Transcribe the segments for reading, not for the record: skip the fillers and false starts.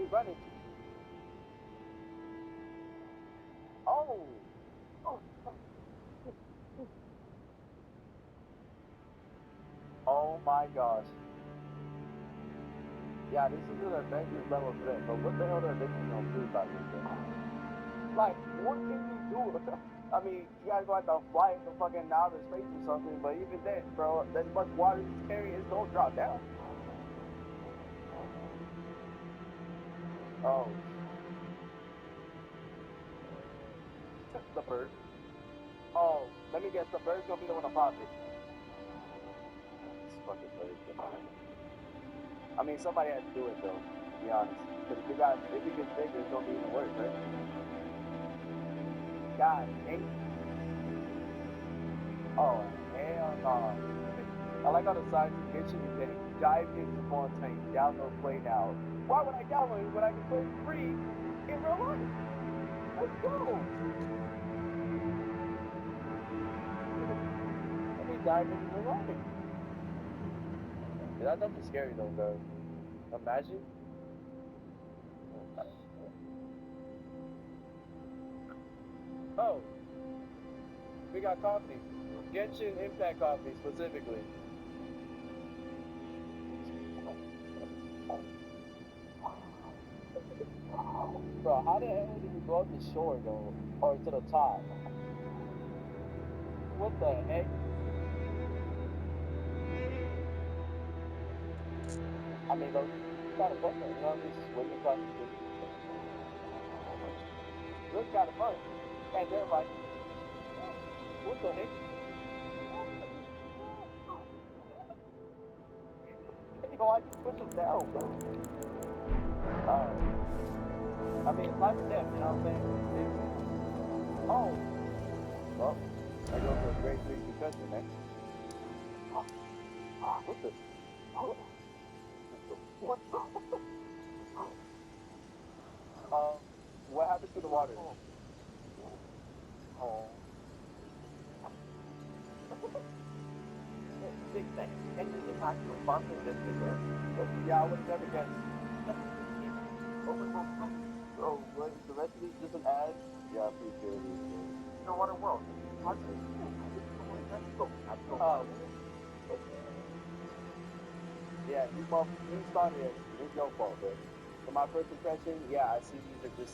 keep running. Oh. Oh. Oh my gosh. Yeah, this is an Avengers level threat, but what the hell are Avengers gonna do about this thing? Like, what can you do? I mean, you guys gonna have to fly into fucking outer space or something, but even then, bro, as much water as it's carrying, it's gonna drop down. Oh. The bird. Oh, let me guess, the bird's gonna be the one to pop it. This fucking bird. I mean, somebody had to do it though, to be honest. Because if it gets bigger, it's gonna be even worse, right? God dang. Oh, hell no. I like how the signs mention you can dive into Fontaine, download play now. Why would I download it when I can play it free in real life? Let's go. Let me dive into real life. That's nothing scary though, bro. Imagine. Oh, we got coffee. Genshin Impact coffee specifically. Bro, how the hell did we go up the shore though? Or to the top? What the heck? I mean, those kind of fun, you know, just swimming across the street. Looks kind of fun. And they're like, what the heck? You know, I just push them down, bro. I mean, it's life or death, you know what I'm saying? Oh. Well, I go for a grade 3 concussion, man. What the? What the? What happened to the water? Oh. 6 seconds. And you just have to respond to this video. Yeah, I would have never guessed. Oh, what is the rest of these just an ad? Yeah, I appreciate it. No water world. Yeah, you started it. It's your fault, bro. For my first impression, yeah, I see these are just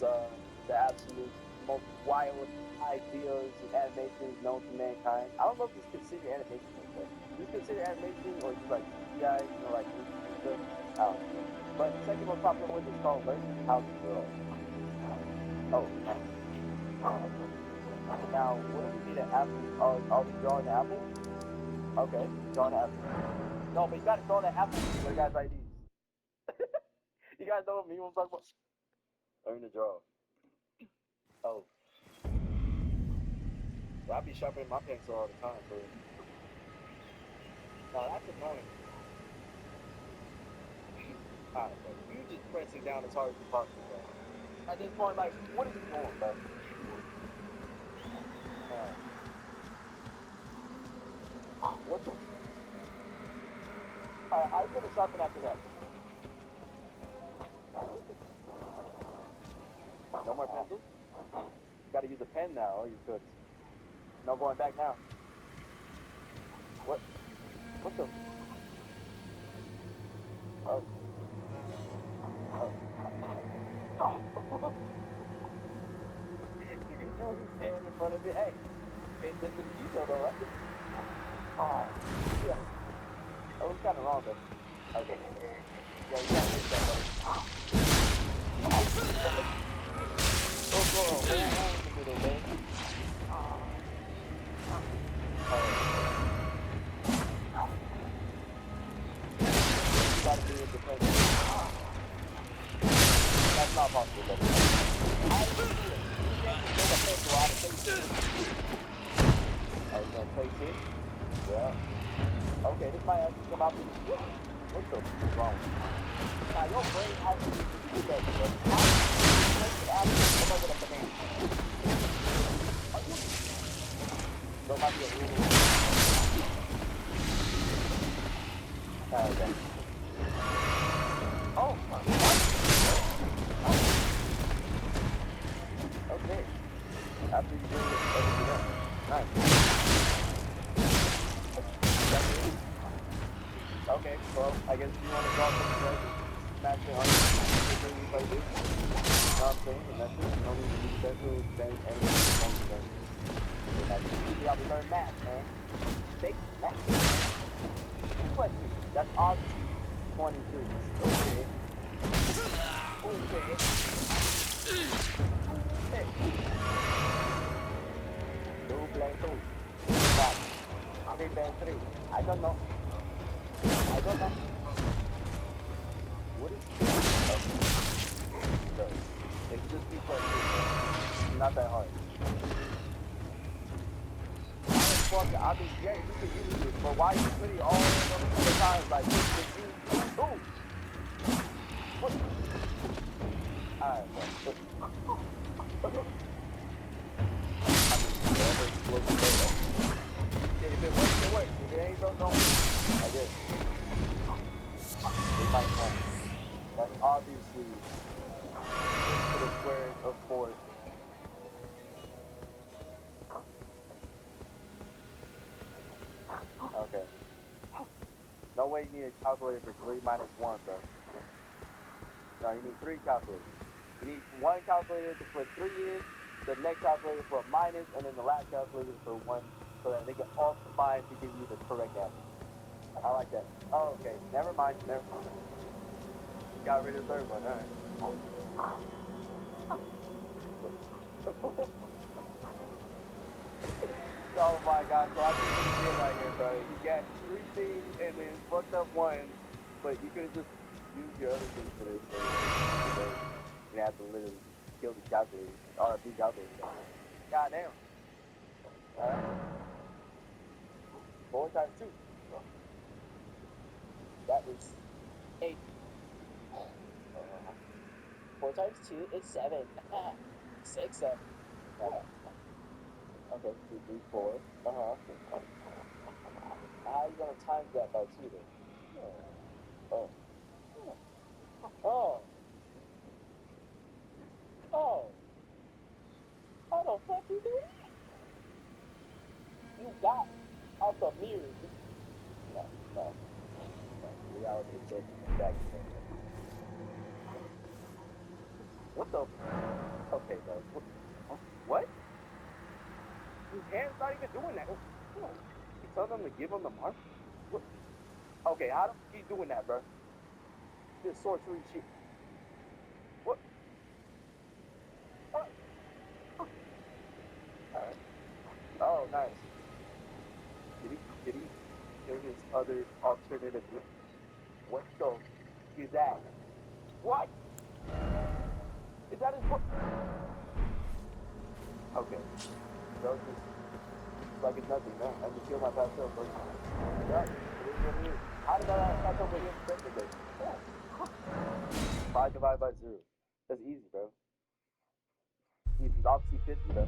the absolute most wild ideas and animations known to mankind. I don't know if this is considered animation like that. Is this considered animation or just like CGI, you know, like movies and stuff? I don't know. But the second most popular one is called Learning How to Draw. Oh. Now, what do we need an apple? Are we drawing the apple? Okay, drawing the apple. No, but you gotta draw the apple for the guys like these. You guys know what me was talking about? Learn to draw. Oh. Well, I be sharpening my pencil all the time, so. No, that's annoying. Alright, bro. You just pressing down as hard as you possibly can. At this point, like, what are you doing, bro? What the? Alright, how you gonna sharpen after that? No more pencils? You gotta use a pen now, or you could. No going back now. What? What the? Oh. Oh. You can throw his hand in front of it. Hey, pay attention to detail though, right? Oh, yeah. That was kind of wrong though. Okay. Yeah, you gotta fix that, buddy. Oh, go on. Hold on in the middle, man. You gotta be independent. That's not possible, buddy. I agree with it. You can't just make a pencil out of things. I was gonna place it. Yeah. Okay, this might actually come out pretty good. What the f is wrong? Now, your brain actually needs to do that, bro. How do you make it actually come up with a banana? Are you? There might be a rule. Okay. Oh, my God. after you bring everything up. Nice. Okay, well, I guess you want to draw some drugs and smash it on you like this. You know what I'm saying? And that's it. You don't need to use special things, anything. I'll be learning math, man. Big math. Question. That's obviously 23. Okay. Okay. Hey. Two plus two. Five. Three plus three. I don't know. What is this? It's just two plus two. Not that hard. Fuck, I mean, yeah, you can use it, but why you put it all the time? Like, ooh. What? Alright, bro. If it works, it works. If it ain't, don't. I guess. It might not. That's obviously to the square of 4. Okay. No way you need a calculator for 3 minus 1, bro. No, you need 3 calculators. You need one calculator to put 3 in, the next calculator for a minus, and then the last calculator for 1, so that they can all combine to give you the correct answer. I like that. Oh, okay. Never mind. Got rid of the third one, alright. Oh my god, so I think what he did right here, bro. He got 3 things and then fucked up 1, but you could have just used your other things for this. You have to literally kill the calculator, or the calculator. God damn. Alright. 4 times 2. That is 8. 4 times 2 is 7. 6, 7. Okay, 2, 3, 4. How are you gonna times that by 2 then? Oh. Oh. Oh. How the fuck you do that? You got out the mirror. No. Reality is just back. What the? Okay, bro. What? His hand's not even doing that. You tell them to give him the mark? What? Okay, how the fuck you doing that, bro? This sorcery shit. What? Alright. Oh, nice. Did he kill his other alternative? What the is that? What? Is that his book? Okay. Bro, just like it's nothing, man. I just kill my past self, bro. Yeah, it is what it is. How did that catch up with him technically? 5 divided by 0. That's easy, bro. He's obviously 50, bro.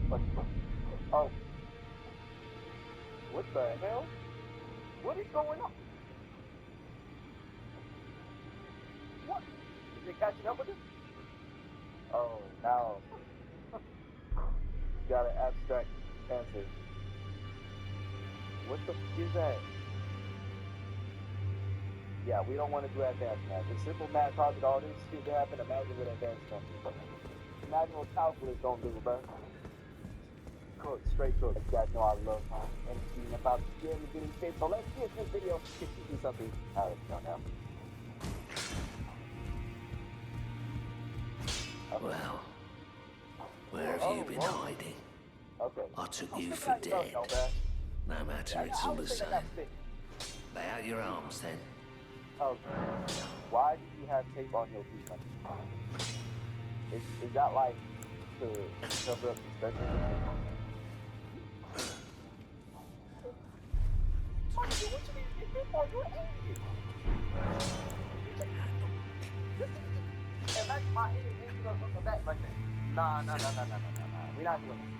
What? Oh. What the hell? What is going on? What? Is it catching up with him? Oh, now. You got an abstract answer. What the f is that? Yeah, we don't want to do advanced math. If simple math caused all this shit to happen, imagine what advanced gonna do. Imagine what calculus gonna do, bro. Cook, straight cook. You guys know I love anything about the getting tips. So let's get this video to teach you something. Alright, go now. Okay. Well, where have you been hiding? Okay. I took you for dead. No matter, it's all the same. Lay out your arms then. Oh, why do you have tape on your feet? Is that like to cover up suspections or something? What you mean you get for your age? And that's my head hanging up on the back like that. Nah. We're not doing that.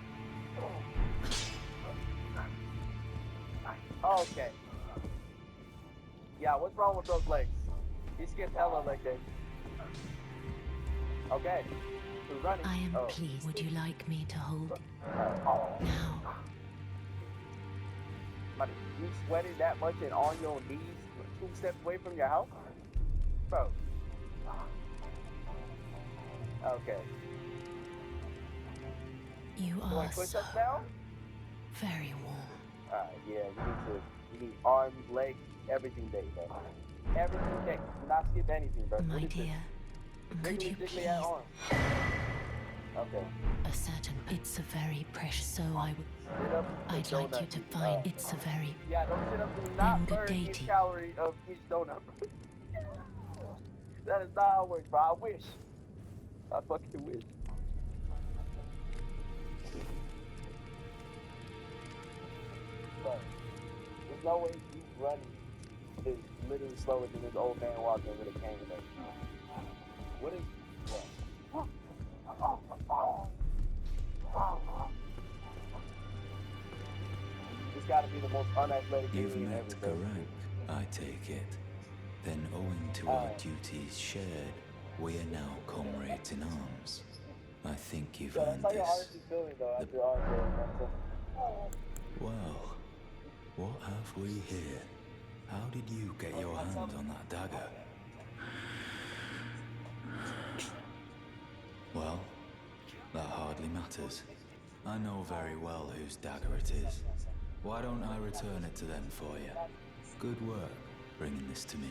Okay. Yeah, what's wrong with those legs? He skipped hella like that. Okay. Who's running? I am Oh. pleased. Would you like me to hold Alright. now? Buddy, you sweating that much and on your knees 2 steps away from your house? Bro. Okay. You Doing are so push-ups now? very warm. Alright, yeah, you need arms, legs, everything day, bro. Everything day. Do not skip anything, bro. My What is dear, this? could you Jiggly please? arms. Okay. A certain, it's a very precious, so Sit up and I'd like you to find it's a very yeah, don't sit up. Do then not good burn day each to you. calorie of each donut. That is not how it works, bro. I wish. I fucking wish. Bro, there's no way you running is literally slower than this old man walking with a cane. Bro. What is... Bro. This gotta be the most unathletic You've alien met ever, bro. Garang, I take it. Then owing to our duties shared, we are now comrades in arms. I think you've earned That's how your this. arms is feeling, though, after your arms are, you know what I'm saying? Well, what have we here? How did you get your hand on that dagger? Well, that hardly matters. I know very well whose dagger it is. Why don't I return it to them for you? Good work, bringing this to me.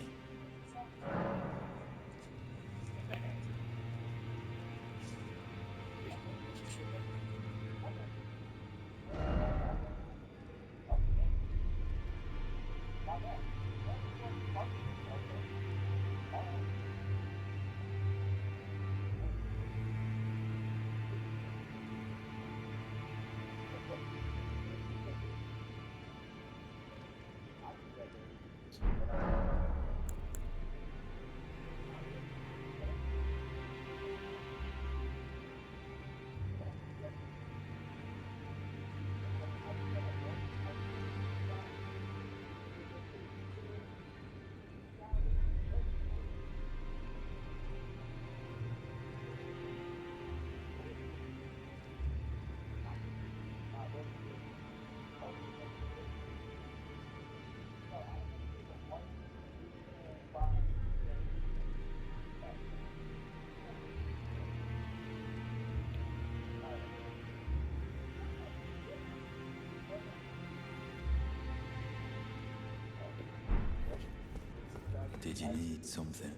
Did you need something?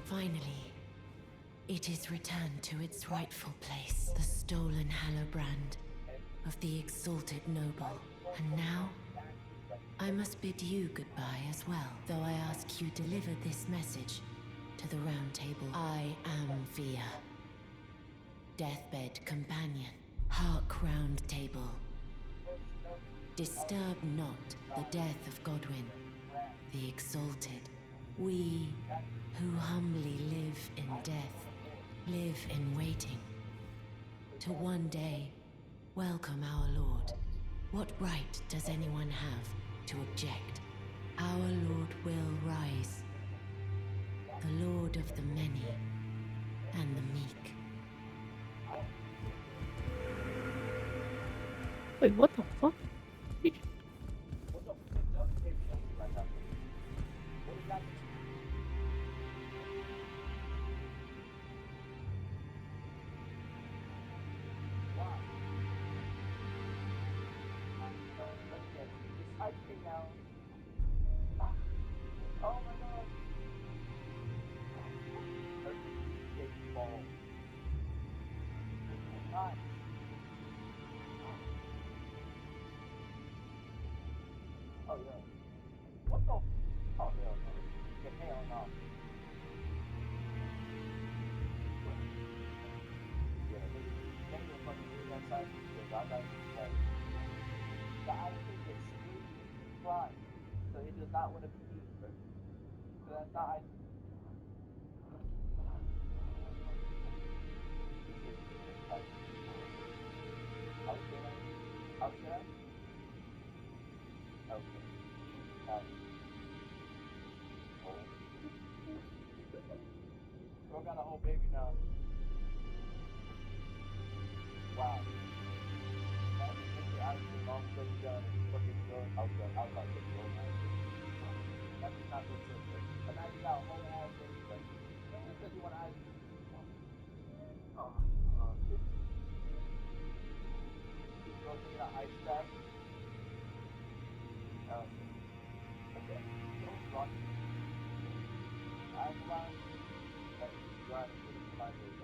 Finally, it is returned to its rightful place, the stolen Hallowbrand of the exalted noble. And now, I must bid you goodbye as well, though I ask you deliver this message to the Round Table. I am Via, deathbed companion, hark Round Table. Disturb not the death of Godwyn, the exalted. We who humbly live in death, live in waiting, to one day welcome our Lord. What right does anyone have to object? Our Lord will rise, the Lord of the many and the meek. Wait, what the fuck? Oh my god. Oh yeah. What the? Oh hell no. Yeah, hell no. time because I got like the ice cream is squeezing, flying, so it does not want to be eaten first. So that's not ice cream. Are we good? Are we good? Okay. Nice. Oh. Girl got a whole baby now. Wow. Imagine if the ice cream all of a sudden done and fucking good. I was about to go now. That's not good to it. Imagine you got a whole ass baby. Like, because you want ice cream. Go to get an ice pack. Okay. Don't rock it. I'm alive. Like, trying to put it in my face.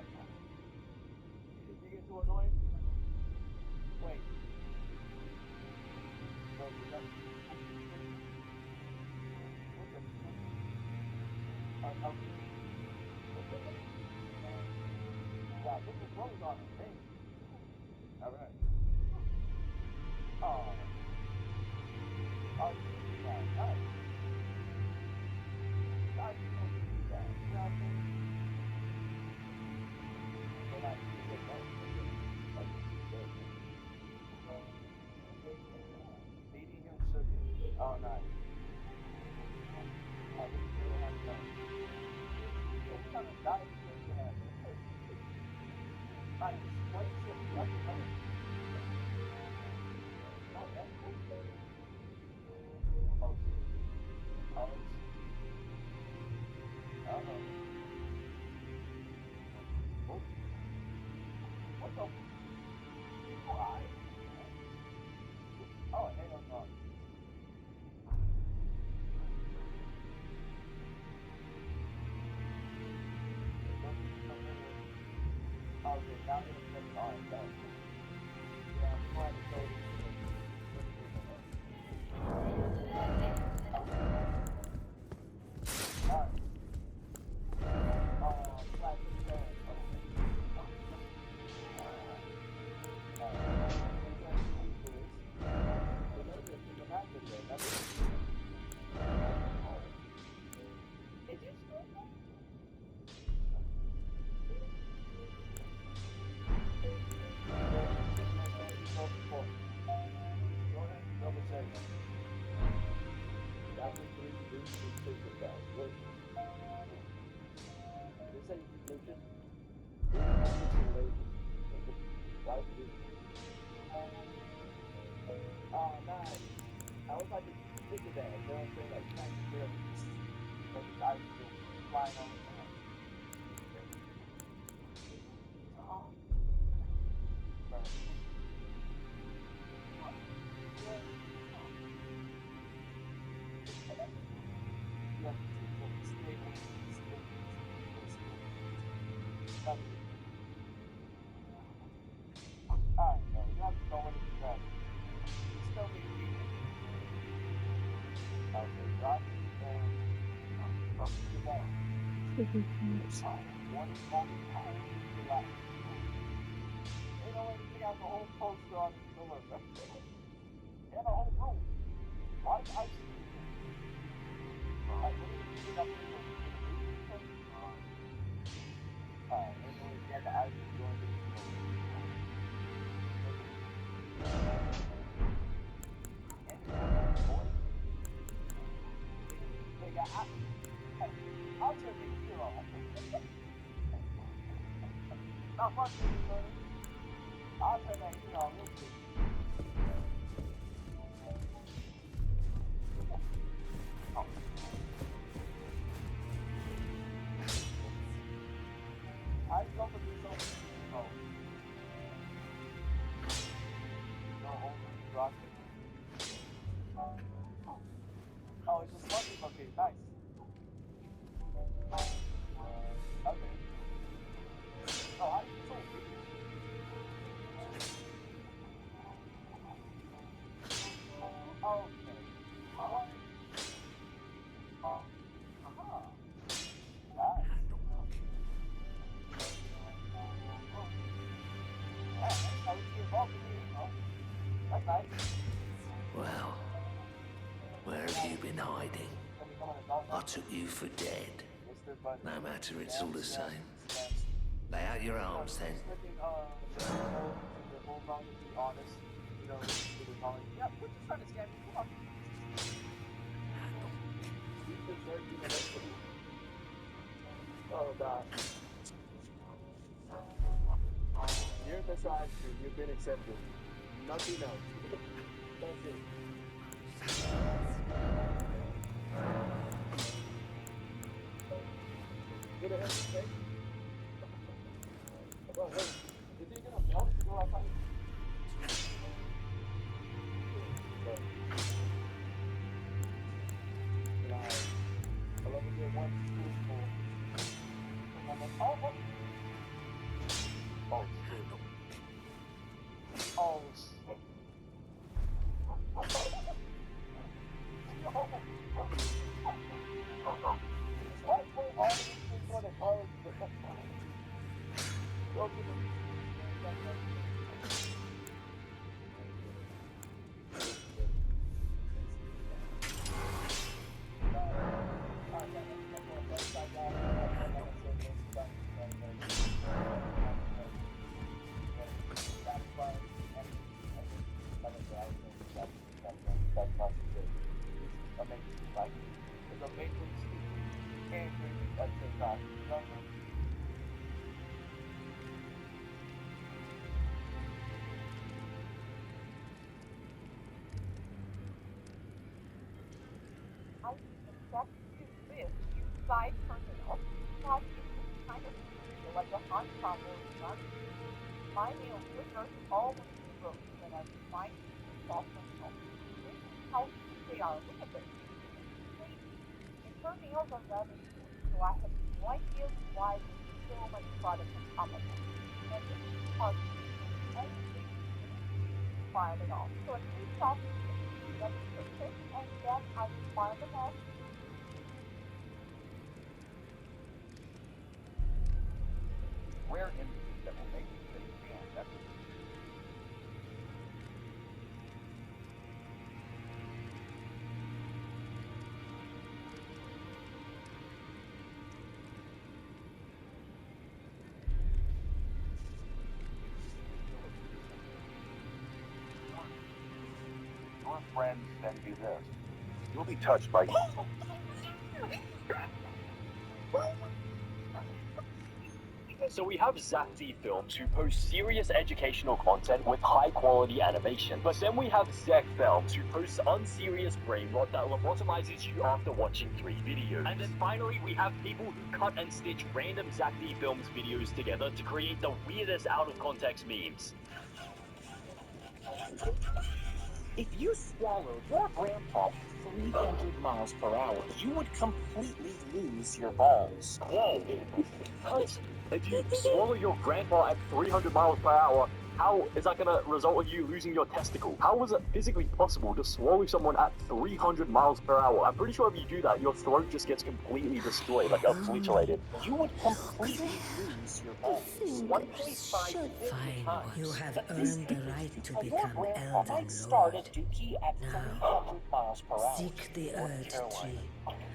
Is it getting too annoying? Wait. So, what's the... Yeah, put the clothes on it. Hey. Alright. Oh. Oh, yeah, nice. Nice, you don't do that. You know what I'm saying? But like, you say no. Like, feeding him sugar. Oh, nice. Oh, this is really have done. What kind of diet do you have? Like, straight sugar. That's another. No, that's cool. Oh, shit. Oh, shit. Uh-oh. Oh. What the? Why? Oh, hell no. Oh, okay, now I'm gonna play on it. Yeah, I'm trying to go. Alright. Flash is bad. Is it still there? Go ahead, double check. Chapter 3, Boost and Super Fast. Look. They say nutrition. Nutrition label. Why would you do this? Oh, nice. I was like a bigger bag, you know what I'm saying? Like, trying to feel like the ice cream flying all around. Oh. Right. Yeah. Alright, no, you have to know when it's done. You still need to eat it. Okay, drop it and up to the ball. One only time. Relax. Ain't no way to take out the whole poster on the door, bro. And the whole room. Why is ice cream? Like, what do you think I'm doing? Alright, ain't no way to get the ice cream going to the store. I'll turn the heat on. Not much, man. I'll turn that heat on real quick. I just don't believe so. No. No, only rocket. Oh, it's just lucky. Okay, nice. Okay. Oh, I just told you. Okay. What? Nice. in hiding. I took you for dead. No matter, it's all the same. Lay out your arms then. Oh God. You're the side crew. You've been accepted. Nothing else. That's it. Get ahead, okay? Well, hey, is it gonna melt if you go outside? I love it here. One school full. Oh, shit. Oh, shit. Why put all these things on the cars? Go to the... Side personnel, thought it was kind of like a hot travel run. My nail flickers all the roads that I find soft myself. This is how they are. Look at this. And her nails are rather short, so I have no idea why there's so much product on top of them. And this is part of everything file it off. So I please stop that description and then I will file them off. Where in that will make you think, man, that's your friends send you this. You'll be touched by So we have Zachty Films who post serious educational content with high quality animation. But then we have Zech Films who posts unserious brain rot that lobotomizes you after watching 3 videos. And then finally we have people who cut and stitch random Zachty Films videos together to create the weirdest out of context memes. If you swallowed your grandpa 300 miles per hour, you would completely lose your balls. Whoa! What? If you swallow your grandpa at 300 miles per hour, how is that gonna result in you losing your testicle? How is it physically possible to swallow someone at 300 miles per hour? I'm pretty sure if you do that, your throat just gets completely destroyed, like obliterated. You would completely lose your balls. 1.5 billion Fine, times. you have earned the right to become Elden Elden might start Lord. at Dookie at Now, 300 miles per hour. Seek the North Earth Carolina. Tree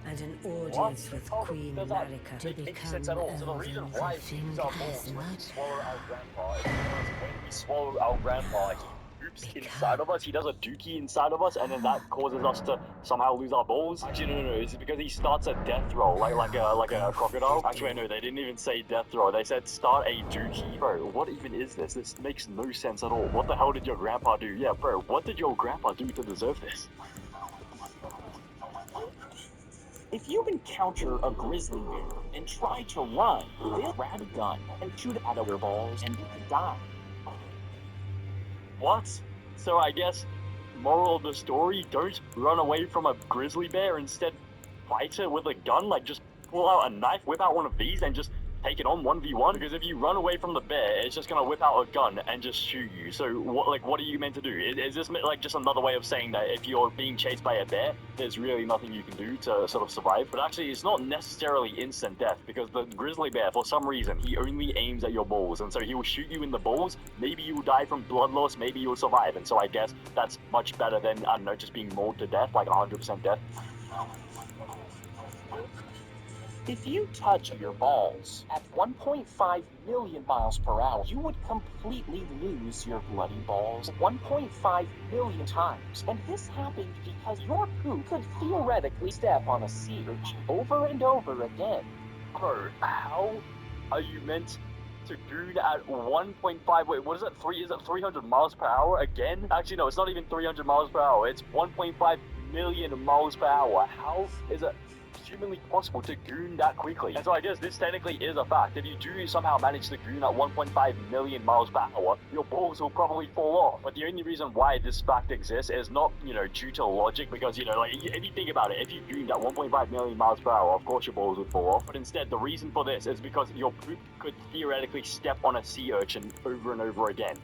and an audience with Queen Does that Marika to make become sense at all? So the reason Elden why the we use our balls Fingers when we Mud. swallow our grandpa is because when we swallow our grandpa, he poops inside of us, he does a dookie inside of us, and then that causes us to somehow lose our balls. Actually, no, it's because he starts a death roll, like a crocodile. Actually, no, they didn't even say death roll. They said start a dookie. Bro, what even is this? This makes no sense at all. What the hell did your grandpa do? Yeah, bro, what did your grandpa do to deserve this? If you encounter a grizzly bear and try to run, they'll grab a gun and shoot out of your balls and you could die. What? So I guess, moral of the story, don't run away from a grizzly bear, instead fight it with a gun, like just pull out a knife, whip out one of these and just take it on 1v1, because if you run away from the bear, it's just gonna whip out a gun and just shoot you. So what are you meant to do? Is this like just another way of saying that if you're being chased by a bear, there's really nothing you can do to sort of survive? But actually, it's not necessarily instant death, because the grizzly bear, for some reason, he only aims at your balls, and so he will shoot you in the balls. Maybe you will die from blood loss, maybe you will survive, and so I guess that's much better than, I don't know, just being mauled to death, like 100% death. If you touch your balls at 1.5 million miles per hour, you would completely lose your bloody balls 1.5 million times. And this happened because your poop could theoretically step on a sea urchin over and over again. Bro, how are you meant to do that at 1.5, wait, what is that, is it 300 miles per hour again? Actually, no, it's not even 300 miles per hour, it's 1.5 million miles per hour. How is it humanly possible to goon that quickly? And so I guess this technically is a fact. If you do somehow manage to goon at 1.5 million miles per hour, your balls will probably fall off. But the only reason why this fact exists is not, due to logic, because, like, if you think about it, if you gooned at 1.5 million miles per hour, of course your balls would fall off. But instead, the reason for this is because your poop could theoretically step on a sea urchin over and over again.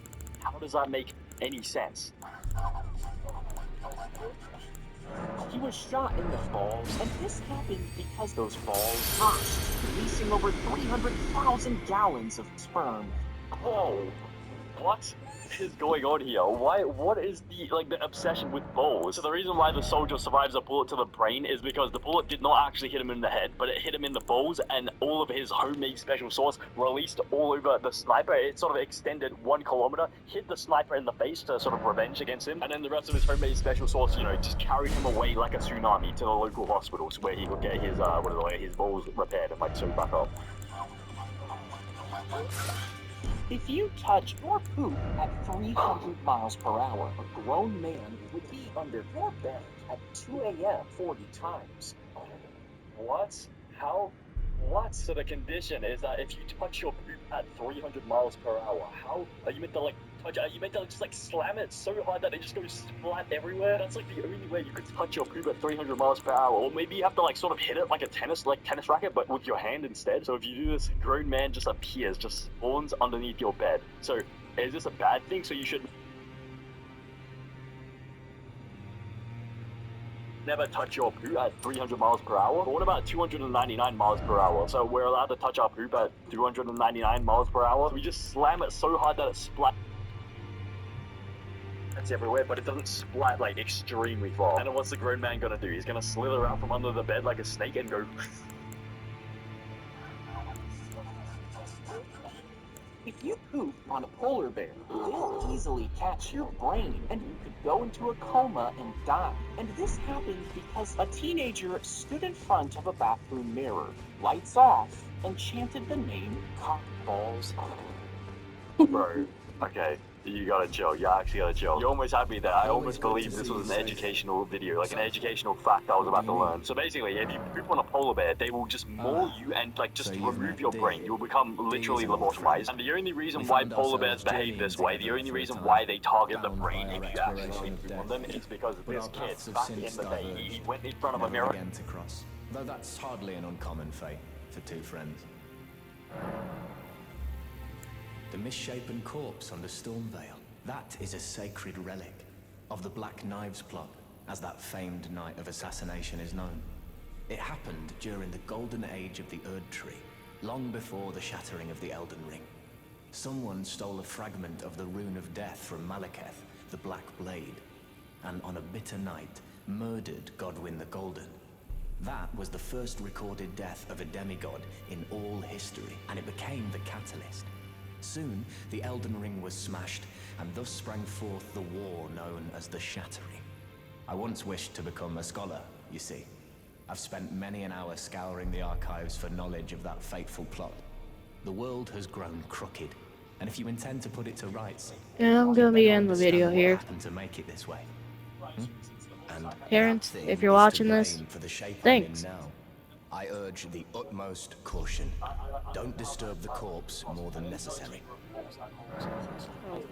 How does that make any sense? He was shot in the balls, and this happened because those balls burst, releasing over 300,000 gallons of sperm. Whoa, what is going on here? What is the obsession with balls? So the reason why the soldier survives a bullet to the brain is because the bullet did not actually hit him in the head, but it hit him in the balls, and all of his homemade special sauce released all over the sniper. It sort of extended 1 kilometer, hit the sniper in the face to sort of revenge against him, and then the rest of his homemade special sauce, just carried him away like a tsunami to the local hospitals where he could get his his balls repaired and sewed back up. If you touch your poop at 300 miles per hour, a grown man would be under your bed at 2 a.m. 40 times. What? How? What? So the condition is that if you touch your poop at 300 miles per hour, how are you meant to touch it? Are you meant to just slam it so hard that it just goes splat everywhere? That's the only way you could touch your poop at 300 miles per hour. Or maybe you have to sort of hit it like a tennis racket, but with your hand instead. So if you do this, grown man just appears, just spawns underneath your bed. So is this a bad thing? So you should never touch your poop at 300 miles per hour? But what about 299 miles per hour? So we're allowed to touch our poop at 299 miles per hour? So we just slam it so hard that it splats everywhere, but it doesn't splat extremely far. And then what's the grown man gonna do? He's gonna slither out from under the bed like a snake and go... If you poop on a polar bear, they'll easily catch your brain, and you could go into a coma and die. And this happened because a teenager stood in front of a bathroom mirror, lights off, and chanted the name Cockballs. Bro, okay. You gotta chill. You actually gotta chill. You almost had me there. I almost believed this was an educational video, an educational fact I was about to learn. So basically, if you poop on a polar bear, they will just maul you and just remove your brain. You'll become literally lobotomized. And the only reason why polar bears behave this way, the only reason why they target the brain if you actually poop on them, is because this kid, back in the day, he went in front of a mirror. Though that's hardly an uncommon fate for two friends. The misshapen corpse under Stormvale. That is a sacred relic of the Black Knives plot, as that famed night of assassination is known. It happened during the golden age of the Erd Tree, long before the shattering of the Elden Ring. Someone stole a fragment of the Rune of Death from Malekith, the Black Blade, and on a bitter night, murdered Godwyn the Golden. That was the first recorded death of a demigod in all history, and it became the catalyst. Soon, the Elden Ring was smashed, and thus sprang forth the war known as the Shattering. I once wished to become a scholar, you see. I've spent many an hour scouring the archives for knowledge of that fateful plot. The world has grown crooked, and if you intend to put it to rights... Yeah, I'm gonna be in the video here. ...to make it this way. And parents, if you're watching this, thanks. I urge the utmost caution. Don't disturb the corpse more than necessary. Oh.